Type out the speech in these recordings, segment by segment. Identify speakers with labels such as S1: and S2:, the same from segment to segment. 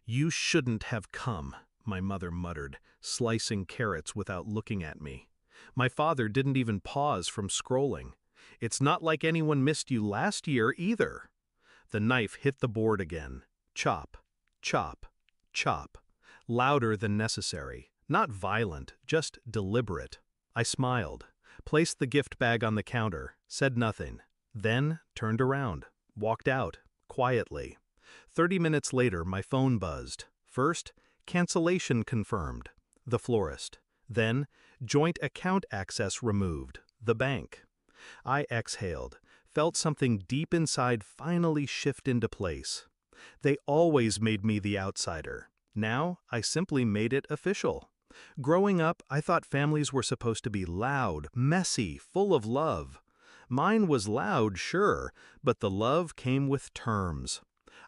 S1: "You shouldn't have come," my mother muttered, slicing carrots without looking at me. My father didn't even pause from scrolling. "It's not like anyone missed you last year either." The knife hit the board again. Chop, chop, chop. Louder than necessary. Not violent, just deliberate. I smiled, placed the gift bag on the counter, said nothing, then turned around, walked out, quietly. 30 minutes later, my phone buzzed. First, cancellation confirmed, the florist. Then, joint account access removed, the bank. I exhaled, felt something deep inside finally shift into place. They always made me the outsider. Now, I simply made it official. Growing up, I thought families were supposed to be loud, messy, full of love. Mine was loud, sure, but the love came with terms.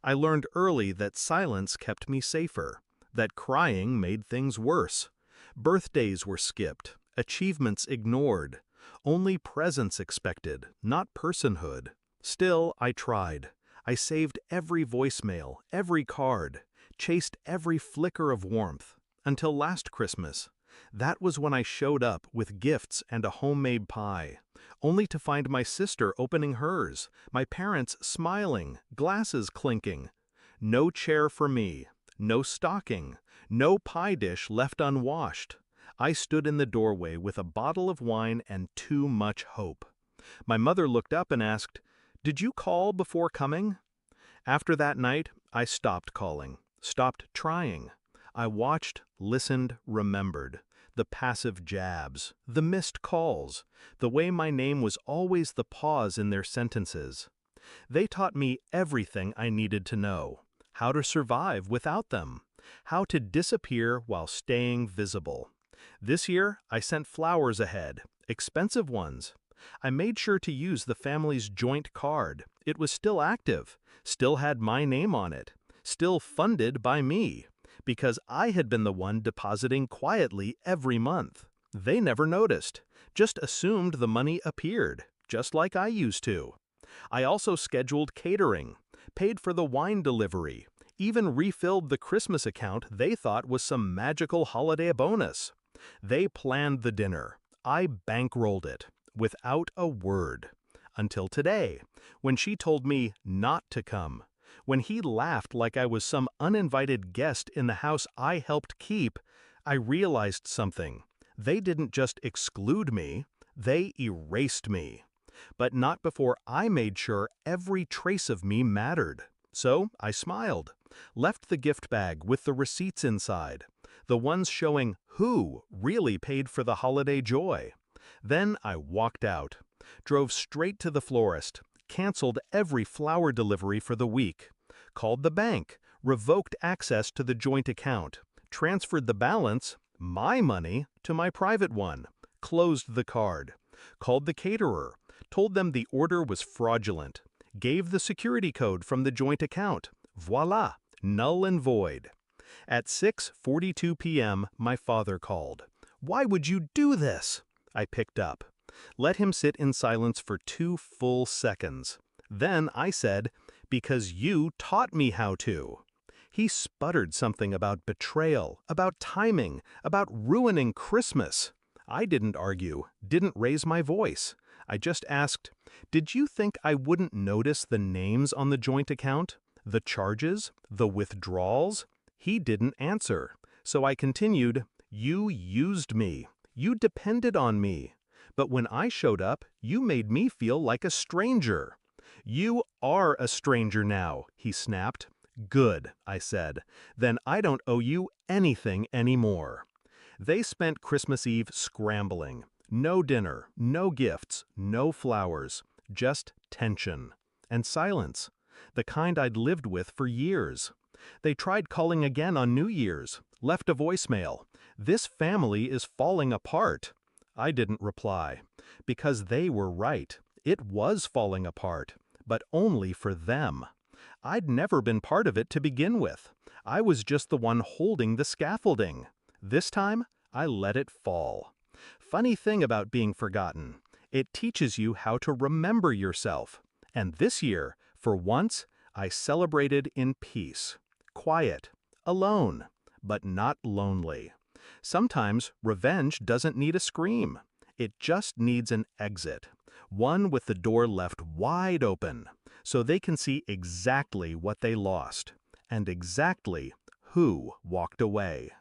S1: I learned early that silence kept me safer, that crying made things worse. Birthdays were skipped, achievements ignored, only presence expected, not personhood. Still, I tried. I saved every voicemail, every card, chased every flicker of warmth, until last Christmas. That was when I showed up with gifts and a homemade pie, only to find my sister opening hers, my parents smiling, glasses clinking. No chair for me, no stocking, no pie dish left unwashed. I stood in the doorway with a bottle of wine and too much hope. My mother looked up and asked, "Did you call before coming?" After that night, I stopped calling, stopped trying. I watched, listened, remembered. The passive jabs, the missed calls, the way my name was always the pause in their sentences. They taught me everything I needed to know. How to survive without them. How to disappear while staying visible. This year, I sent flowers ahead, expensive ones. I made sure to use the family's joint card. It was still active, still had my name on it, still funded by me, because I had been the one depositing quietly every month. They never noticed, just assumed the money appeared, just like I used to. I also scheduled catering, paid for the wine delivery, even refilled the Christmas account they thought was some magical holiday bonus. They planned the dinner. I bankrolled it, without a word. Until today, when she told me not to come. When he laughed like I was some uninvited guest in the house I helped keep, I realized something. They didn't just exclude me, they erased me. But not before I made sure every trace of me mattered. So I smiled, left the gift bag with the receipts inside, the ones showing who really paid for the holiday joy. Then I walked out, drove straight to the florist, canceled every flower delivery for the week, called the bank, revoked access to the joint account, transferred the balance, my money, to my private one, closed the card, called the caterer, told them the order was fraudulent, gave the security code from the joint account. Voila, null and void. At 6:42 p.m., my father called. "Why would you do this?" I picked up. Let him sit in silence for 2 full seconds. Then I said, "Because you taught me how to." He sputtered something about betrayal, about timing, about ruining Christmas. I didn't argue, didn't raise my voice. I just asked, "Did you think I wouldn't notice the names on the joint account? The charges? The withdrawals?" He didn't answer. So I continued, "You used me. You depended on me. But when I showed up, you made me feel like a stranger." "You are a stranger now," he snapped. "Good," I said. "Then I don't owe you anything anymore." They spent Christmas Eve scrambling. No dinner, no gifts, no flowers, just tension. And silence, the kind I'd lived with for years. They tried calling again on New Year's, left a voicemail. "This family is falling apart." I didn't reply, because they were right. It was falling apart, but only for them. I'd never been part of it to begin with. I was just the one holding the scaffolding. This time, I let it fall. Funny thing about being forgotten, it teaches you how to remember yourself. And this year, for once, I celebrated in peace. Quiet, alone, but not lonely. Sometimes revenge doesn't need a scream. It just needs an exit, one with the door left wide open, so they can see exactly what they lost and exactly who walked away.